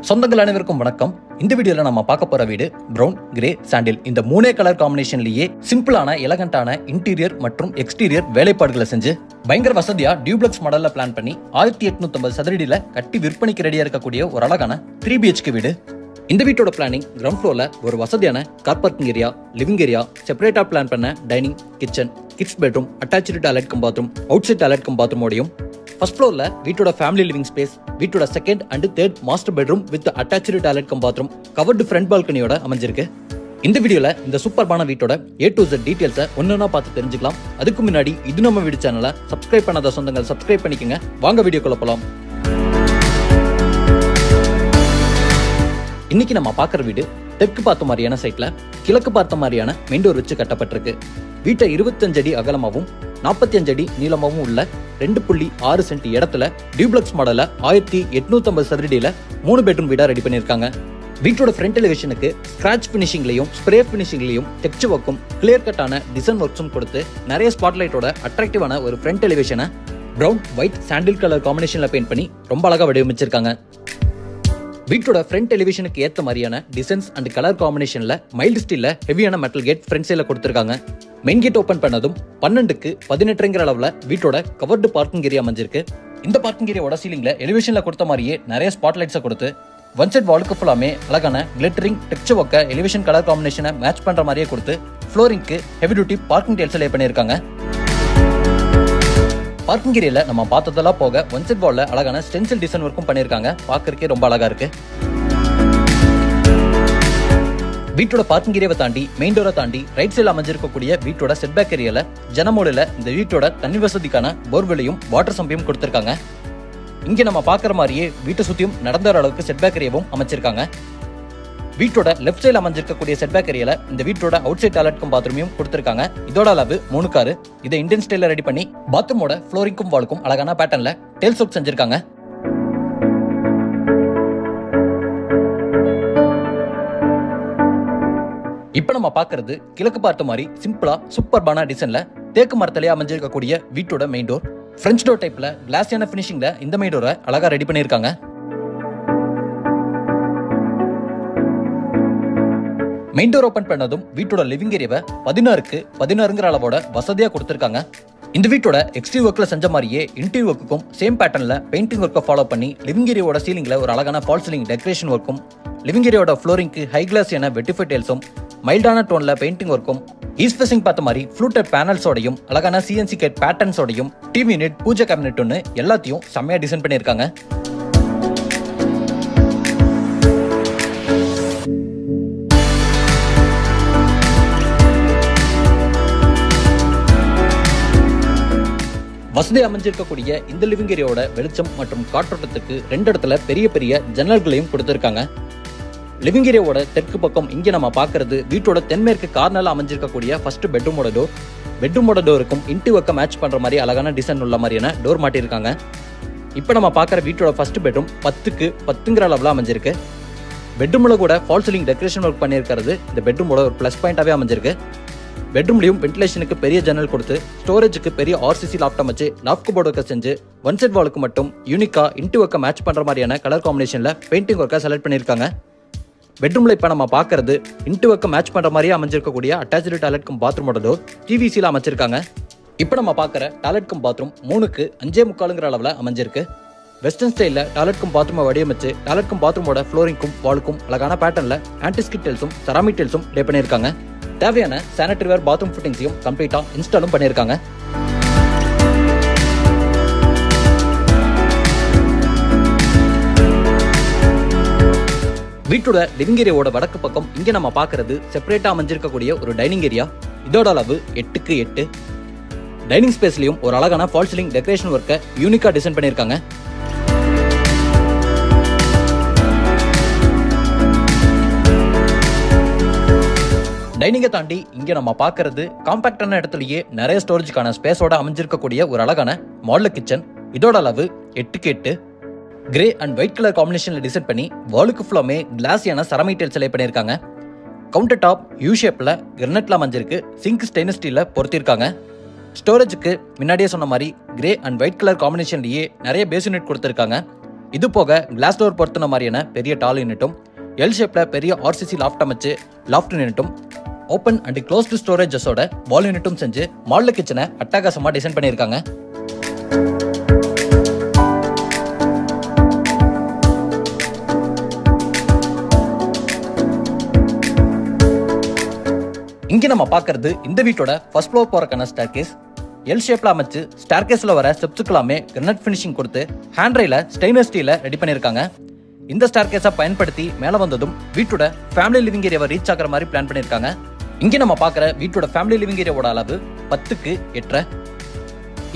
சொந்தங்கள் அனைவருக்கும் வணக்கம். இந்த வீடியோல நம்ம பார்க்க போற வீடு பிரவுன், கிரே, சாண்டில் இந்த மூணே கலர் காம்பினேஷன்லயே சிம்பிளான எலகண்டான இன்டீரியர் மற்றும் எக்ஸ்டீரியர் வேலைப்பாடுகளை செஞ்சு பயங்கர வசதியா டியூப்ளெக்ஸ் மாடல்ல பிளான் பண்ணி 1850 சதுரடியில கட்டி விற்பனைக்கு ரெடியா இருக்கக்கூடிய ஒரு அழகான 3 BHK வீடு. இந்த வீட்டோட பிளானிங் கிரவுண்ட் ஃப்ளோர்ல ஒரு வசதியான car parking area, living area, செப்பரேட்டா பிளான் பண்ண dining, kitchen, kids bedroom, attached toilet cum bathroom, outside toilet cum பாத்ரூமோடையும் ஃபர்ஸ்ட் ஃப்ளோர்ல வீட்டோட ஃபேமிலி லிவிங் ஸ்பேஸ், வீட்டோட second and third master bedroom with attached toilet cum bathroom, covered front பால்கனியோட அமைஞ்சிருக்கு. இந்த வீடியோல இந்த சூப்பர்பான வீட்டோட A to Z டீடைல்ஸை ஒன்னொன்னா பார்த்து தெரிஞ்சுக்கலாம். அதுக்கு முன்னாடி இது நம்ம வீடியோ சேனலை சப்ஸ்கிரைப் பண்ணாத சொந்தங்கள் சப்ஸ்கிரைப் பண்ணிக்கங்க. வாங்க வீடியோக்குள்ள போலாம். இன்னைக்கு நம்ம பார்க்குற வீடு தெற்கு பார்த்த மாதிரியான சைட்ல கிழக்கு பார்த்த மாதிரியான மெயின் டோர் வச்சு கட்டப்பட்டிருக்கு. வீட்டை 25 அடி அகலமாகவும் 45 அடி நீளமாகவும் உள்ள 2.6 சென்ட் இடத்துல டியூப்ளெக்ஸ் மாடல 1850 சதுரடியில 3 பெட்ரூம் வீடா ரெடி பண்ணிருக்காங்க. வீட்டோட ஃப்ரண்ட் எலிவேஷனுக்கு ஸ்கிராச் பினிஷிங்லையும் ஸ்ப்ரே பினிஷிங்லையும் டெக்ஸ்சர் ஒர்க்கும் கிளியர் கட்டான டிசைன் ஒர்க்ஸும் கொடுத்து நிறைய ஸ்பாட்லைட்டோட அட்ராக்டிவான ஒரு ஃப்ரண்ட் எலிவேஷனை பிரவுன், ஒயிட், சாண்டில் கலர் காம்பினேஷன்ல பெயிண்ட் பண்ணி ரொம்ப அழகா வடிவமைச்சிருக்காங்க. வீட்டோட ஃப்ரண்ட் எலிவேஷனுக்கு ஏற்ற மாதிரியான டிசைன்ஸ் அண்ட் கலர் காம்பினேஷன்ல மைல்டு ஸ்டீல்ல ஹெவியான மெட்டல் கேட் ஃப்ரண்ட் சைட்ல கொடுத்திருக்காங்க. மெயின் கேட் ஓபன் பண்ணதும் 12க்கு 18ங்கிற அளவுல வீட்டோட கவர்டு பார்க்கிங் ஏரியா அமைஞ்சிருக்கு. இந்த பார்க்கிங் ஏரியாவோட சீலிங்ல எலிவேஷன்ல கொடுத்த மாதிரியே நிறைய ஸ்பாட் லைட்ஸை கொடுத்து ஒன் சைட் வாலுக்கு ஃபுல்லாமே அழகான கிளிட்டரிங் டெக்ஸ்சர் ஒர்க்க எலிவேஷன் கலர் காம்பினேஷனை மேட்ச் பண்ற மாதிரியே கொடுத்து ஃப்ளோரிங்க்கு heavy duty parking tiles lay பண்ணியிருக்காங்க. பார்க்கிங் ஏரியால நம்ம பார்த்ததெல்லாம் போக ஒன் சைட் வால்ல அழகான ஸ்டென்சில் டிசைன் ஒர்க்கும் பண்ணியிருக்காங்க. பார்க்கறதுக்கே ரொம்ப அழகா இருக்கு. வீட்டோட பார்க்கிங் ஏரியாவை தாண்டி மெயின் டோரை தாண்டி ரைட் சைடில் அமைஞ்சிருக்கக்கூடிய வீட்டோட செட்பேக் ஏரியால ஜனமோடில இந்த வீட்டோட தண்ணி வசதிக்கான போர்வெலையும் வாட்டர் சம்பையும் கொடுத்திருக்காங்க. இங்க நம்ம பாக்குற மாதிரியே வீட்டை சுத்தியும் நடந்த அளவுக்கு செட்பேக் ஏரியாவும் அமைச்சிருக்காங்க. வீட்டோட லெஃப்ட் சைடில் அமைஞ்சிருக்கக்கூடிய செட்பேக் ஏரியால இந்த வீட்டோட அவுட் சைட் டாய்லெட் கம் பாத்ரூமையும் கொடுத்திருக்காங்க. இதோட அளவு 3 காரு. இதை இந்தியன் ஸ்டைல ரெடி பண்ணி பாத்ரூமோட ஃப்ளோரிங்கும் வாலுக்கும் அழகான பேட்டர்ன்ல டேல்ஸ் ஒர்க் செஞ்சிருக்காங்க. இப்ப நம்ம பாக்குறது கிழக்கு பார்த்த மாதிரி சிம்பிளா சூப்பர்பான டிசைன்ல தேக்கு மரத்திலேயே அமைஞ்சிருக்கக்கூடிய வீட்டோட மெயின் டோர். பிரெஞ்ச் டோர் டைப்ல கிளாஸியான பினிஷிங்ல இந்த மெயின் டோரை அழகா ரெடி பண்ணிருக்காங்க. மெயின் டோர் ஓபன் பண்ணதும் வீட்டோட லிவிங் ஏரியாவை 16க்கு 16ங்கிற அளவோட வசதியா கொடுத்திருக்காங்க. இந்த வீட்டோட எக்ஸ்டீரியர் ஒர்க்ல செஞ்ச மாதிரியே இன்டீரியர் ஒர்க்குக்கும் சேம் பேட்டர்ன்ல பெயிண்டிங் ஒர்க்கை ஃபாலோ பண்ணி லிவிங் ஏரியாவோட சீலிங்ல ஒரு அழகான ஃபால் சீலிங் டெக்கரேஷன் ஒர்க்கும், லிவிங் ஏரியாவோட ஃப்ளோரிங்க்கு ஹை கிளாஸியான வெட்டிஃபை டைல்ஸும், மைல்டான டோன்ல பெயிண்டிங் ஒர்க்கும், ஈஸ்ட் ஃபேசிங் பார்த்த மாதிரி ஃப்ளூட்டட் பேனல்ஸோடையும் அழகான CNC கேட் பேட்டர்ன்ஸோடையும் டிவி யூனிட், பூஜை கேபினெட் ஒன்று எல்லாத்தையும் செம்மையா டிசைன் பண்ணியிருக்காங்க. வசதி அமைஞ்சிருக்கக்கூடிய இந்த லிவிங் ஏரியாவோட வெளிச்சம் மற்றும் காற்றோட்டத்துக்கு 2 இடத்துல பெரிய பெரிய ஜன்னல்களையும் கொடுத்திருக்காங்க. லிவிங் ஏரியாவோட தெற்கு பக்கம் இங்க நம்ம பாக்குறது வீட்டோட தென்மேற்கு கார்னர்ல அமைஞ்சிருக்கக்கூடிய ஃபர்ஸ்ட் பெட்ரூமோட டோர். பெட்ரூமோட டோருக்கும் இன்டி ஒர்க்க மேட்ச் பண்ற மாதிரி அழகான டிசைன் உள்ள மாதிரியான டோர் மாட்டிருக்காங்க. இப்ப நம்ம பாக்குற வீட்டோட ஃபர்ஸ்ட் பெட்ரூம் 10க்கு 10ங்கிற அளவுல அமைஞ்சிருக்கு. பெட்ரூம்ல கூட ஃபால் சீலிங் டெக்கரேஷன் ஒர்க் பண்ணியிருக்கிறது இந்த பெட்ரூமோட ஒரு பிளஸ் பாயிண்டாவே அமைஞ்சிருக்கு. பெட்ரூம்லயும் வென்டிலேஷனுக்கு பெரிய ஜன்னல் கொடுத்து ஸ்டோரேஜுக்கு பெரிய RCC லாஃப்ட் அமைச்சு லாஃப்ட் போர்டு ஒர்க்க செஞ்சு ஒன் சைட் வாலுக்கு மட்டும் யூனிக்கா இன்டி ஒர்க்க மேட்ச் பண்ற மாதிரியான கலர் காம்பினேஷன்ல பெயிண்டிங் ஒர்க்கை செலக்ட் பண்ணியிருக்காங்க. பெட்ரூம்ல இப்ப நம்ம பாக்குறது இன்டி ஒர்க்க மேட்ச் பண்ற மாதிரியே அமைஞ்சிருக்கக்கூடிய அட்டாச்டு டாய்லெட் கம் பாத்ரூமோட டோர் TVCல அமைச்சிருக்காங்க. இப்ப நம்ம பாக்குற டாய்லெட் கம் பாத்ரூம் 3க்கு 5.25ங்கிற அளவுல அமைஞ்சிருக்கு. வெஸ்டர்ன் ஸ்டைல்ல டாய்லெட் கம் பாத்ரூமை வடிவமைச்சு டாய்லெட் கம் பாத்ரூமோட ஃப்ளோரிங்கும் வாலுக்கும் அழகான பேட்டர்ன்ல ஆன்டிஸ்கிட் டைல்ஸும் செராமிக் டைல்ஸும் லே பண்ணியிருக்காங்க. தேவையான சானிட்டரி வேர் பாத்ரூம் ஃபிட்டிங்ஸையும் கம்ப்ளீட்டா இன்ஸ்டாலும் பண்ணியிருக்காங்க. வீட்டோட லிவிங் ஏரியாவோட வடக்கு பக்கம் இங்க நம்ம பாக்குறது செப்பரேட்டா அமைஞ்சிருக்கக்கூடிய ஒரு டைனிங் ஏரியா. இதோட அளவு 8க்கு 8. டைனிங் ஸ்பேஸ்லயும் ஒரு அழகான ஃபால் சீலிங் டெக்கரேஷன் ஒர்க்கை யூனிக்கா டிசைன் பண்ணியிருக்காங்க. டைனிங்கை தாண்டி இங்க நம்ம பாக்குறது காம்பாக்டான இடத்துலயே நிறைய ஸ்டோரேஜ்க்கான ஸ்பேஸோட அமைஞ்சிருக்கக்கூடிய ஒரு அழகான மாடல் கிச்சன். இதோட அளவு 8க்கு 8. கிரே அண்ட் ஒயிட் கலர் காம்பினேஷன்ல டிசைன் பண்ணி வாலுக்கு ஃபுல்லாமே கிளாஸியான செராமிக் டைல்ஸ் லே பண்ணியிருக்காங்க. கவுண்டர் டாப் யூ ஷேப்ல கிரனைட்ல அமைஞ்சிருக்கு. Sink stainless ஸ்டீல்ல பொருத்திருக்காங்க. ஸ்டோரேஜுக்கு முன்னாடியே சொன்ன மாதிரி கிரே அண்ட் ஒயிட் கலர் காம்பினேஷன்லயே நிறைய பேஸ் யூனிட் கொடுத்திருக்காங்க. இது போக கிளாஸ் டோர் பொருத்தின மாதிரியான பெரிய டால் யூனிட்டும், எல் ஷேப்ல பெரிய RCC லாஃப்ட் அமைச்சு லாஃப்ட் யூனிட்டும், ஓப்பன் அண்ட் க்ளோஸ்டு ஸ்டோரேஜஸோட வால் யூனிட்டும் செஞ்சு மாடல் கிச்சனை அட்டகாசமா டிசைன் பண்ணியிருக்காங்க. இங்க நம்ம பார்க்கிறது இந்த வீட்டோட ஃபர்ஸ்ட் ஃப்ளோர் போறக்கான ஸ்டேர்கேஸ். எல் ஷேப்ல அமைச்சு ஸ்டேர்கேஸ்ல வர ஸ்டெப்ஸுக்கெல்லாமே கிரானைட் ஃபினிஷிங் கொடுத்து ஹேண்ட் ரெயில ஸ்டெயின்லெஸ் ஸ்டீல்ல ரெடி பண்ணியிருக்காங்க. இந்த ஸ்டேர்கேஸை பயன்படுத்தி மேல வந்ததும் வீட்டோட ஃபேமிலி லிவிங் ஏரியாவை ரீச் ஆகிற மாதிரி பிளான் பண்ணியிருக்காங்க. இங்க நம்ம பார்க்குற வீட்டோட ஃபேமிலி லிவிங் ஏரியாவோட அளவு 10க்கு 8.5.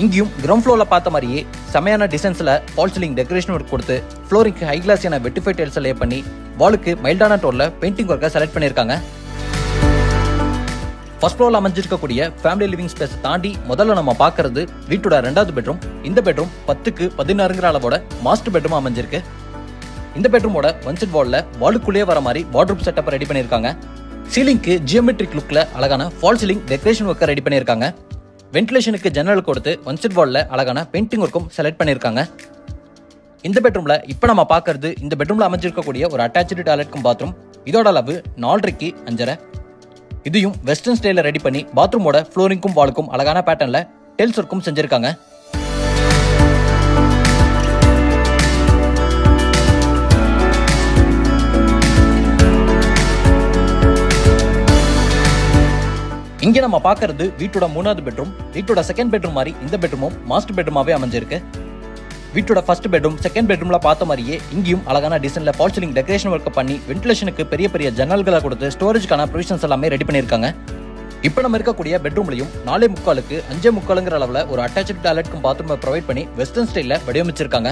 இங்கேயும் கிரவுண்ட் ஃப்ளோர்ல பார்த்த மாதிரியே செமையான டிசைன்ஸ்ல ஃபால் சீலிங் டெக்கரேஷன் ஒர்க் கொடுத்து ஃப்ளோரிங்க்கு ஹை கிளாஸியான வெட்டிஃபை டைல்ஸ் லே பண்ணி வாலுக்கு மைல்டான டோன்ல பெயிண்டிங் ஒர்க்கை செலக்ட் பண்ணியிருக்காங்க. ஃபர்ஸ்ட் ஃப்ளோர்ல அமைஞ்சிருக்கக்கூடிய ஃபேமிலி லிவிங் ஸ்பேஸ் தாண்டி முதல்ல நம்ம பார்க்கறது வீட்டோட 2வது பெட்ரூம். இந்த பெட்ரூம் 10க்கு 16ங்கிற அளவோட மாஸ்டர் பெட்ரூம் அமைஞ்சிருக்கு. இந்த பெட்ரூமோட ஒன் சைட் வால்ல வாலுக்குள்ளேயே வர மாதிரி வார்ட்ரோப் செட்டப் ரெடி பண்ணியிருக்காங்க. சீலிங்க்கு ஜியோமெட்ரிக் லுக்ல அழகான ஃபால் சீலிங் டெக்கரேஷன் ஒர்க்கை ரெடி பண்ணியிருக்காங்க. வென்டிலேஷனுக்கு ஜன்னல் கொடுத்து ஒன் சைட் வால்ல அழகான பெயிண்டிங் ஒர்க்கும் செலக்ட் பண்ணியிருக்காங்க. இந்த பெட்ரூம்ல இப்போ நம்ம பார்க்கறது இந்த பெட்ரூம்ல அமைஞ்சிருக்கக்கூடிய ஒரு அட்டாச்சு டாய்லெட் பாத்ரூம். இதோட அளவு 4.5க்கு 5.5. இதையும் வெஸ்டர்ன் ஸ்டைல ரெடி பண்ணி பாத்ரூமோட ஃப்ளோரிங்கும் வாலுக்கும் அழகான பேட்டர்ன்ல டைல்ஸ் ஒர்க்கும் செஞ்சிருக்காங்க. இங்க நம்ம பார்க்கிறது வீட்டோட 3வது பெட்ரூம். வீட்டோட செகண்ட் பெட்ரூம் மாதிரி இந்த பெட்ரூமும் மாஸ்டர் பெட்ரூமாவே அமைஞ்சிருக்கு. வீட்டோட ஃபர்ஸ்ட் பெட்ரூம் செகண்ட் பெட்ரூம்ல பார்த்த மாதிரியே இங்கேயும் அழகான டிசைன்ல ஃபால் சீலிங் டெக்கரேஷன் ஒர்க் பண்ணி வென்டிலேஷனுக்கு பெரிய பெரிய ஜன்னல்களை கொடுத்து ஸ்டோரேஜ்க்கான ப்ரொவிஷன்ஸ் எல்லாமே ரெடி பண்ணியிருக்காங்க. இப்போ நம்ம இருக்கக்கூடிய பெட்ரூம்லையும் 4.75க்கு 5.75ங்கிற அளவில் ஒரு அட்டாச்சு டாய்லெட்க்கும் பாத்ரூமை ப்ரொவைட் பண்ணி வெஸ்டர்ன் ஸ்டைலில் வடிவமைச்சிருக்காங்க.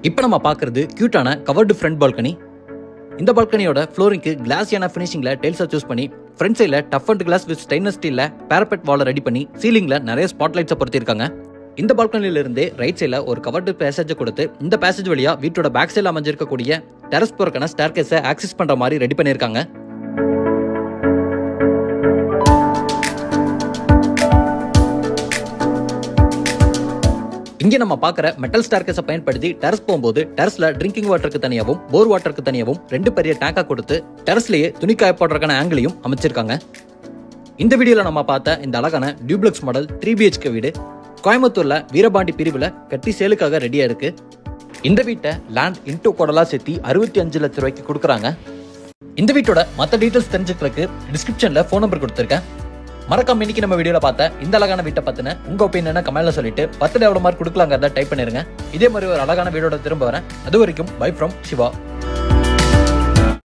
இப்போ நம்ம பார்க்கறது கியூட்டான கவர்டு ஃப்ரண்ட் பால்கனி. இந்த பால்கனியோட ஃப்ளோரிங்க்கு கிளாஸியான ஃபினிஷிங்ல டைல்ஸை சூஸ் பண்ணி ஃப்ரண்ட் சைடில் tough and glass with stainless ஸ்டீல்ல பேரபெட் வாலை ரெடி பண்ணி சீலிங்ல நிறைய ஸ்பாட் லைட்ஸை பொருத்திருக்காங்க. இந்த பால்கனில இருந்தே ரைட் சைடில் ஒரு கவர்டு பேசேஜ் கொடுத்து இந்த பேசேஜ் வழியா வீட்டோட பேக் சைடில் அமைஞ்சிருக்கக்கூடிய டெரஸ் போறக்கான ஸ்டேர்கேஸை ஆக்சஸ் பண்ற மாதிரி ரெடி பண்ணியிருக்காங்க. இங்க நம்ம பார்க்குற மெட்டல் ஸ்டேர்கேஸை பயன்படுத்தி டெரஸ் போகும்போது டெரஸ்ல ட்ரிங்கிங் வாட்டருக்கு தனியாகவும் போர் வாட்டருக்கு தனியாகவும் 2 பெரிய டேங்கா கொடுத்து டெரஸ்லயே துணி காய போடுறதுக்கான ஆங்கிளையும் அமைச்சிருக்காங்க. இந்த வீடியோல நம்ம பார்த்த இந்த அழகான டியூப்ளெக்ஸ் மாடல் 3 BHK வீடு கோயம்புத்தூர்ல வீரபாண்டி பிரிவுல கட்டி சேலுக்காக ரெடியா இருக்கு. இந்த வீட்டை லேண்ட் இன்டோ கோடலா சேர்த்தி 65 லட்சம் ரூபாய்க்கு கொடுக்குறாங்க. இந்த வீட்டோட மற்ற டீடைல்ஸ் தெரிஞ்சுக்கிறதுக்கு டிஸ்கிரிப்ஷன்ல ஃபோன் நம்பர் கொடுத்துருக்கேன். மறக்காம இன்னைக்கு நம்ம வீடியோல பார்த்த இந்த அழகான வீட்டை பத்தின உங்க ஒப்பீனியனை கமெண்ட்ல சொல்லிட்டு 10 எவ்வளவு மார்க் கொடுக்கலாங்கிறத டைப் பண்ணிருங்க. இதே மாதிரி ஒரு அழகான வீடியோட திரும்ப வரேன். அது வரைக்கும் பை ஃப்ரம் சிவா.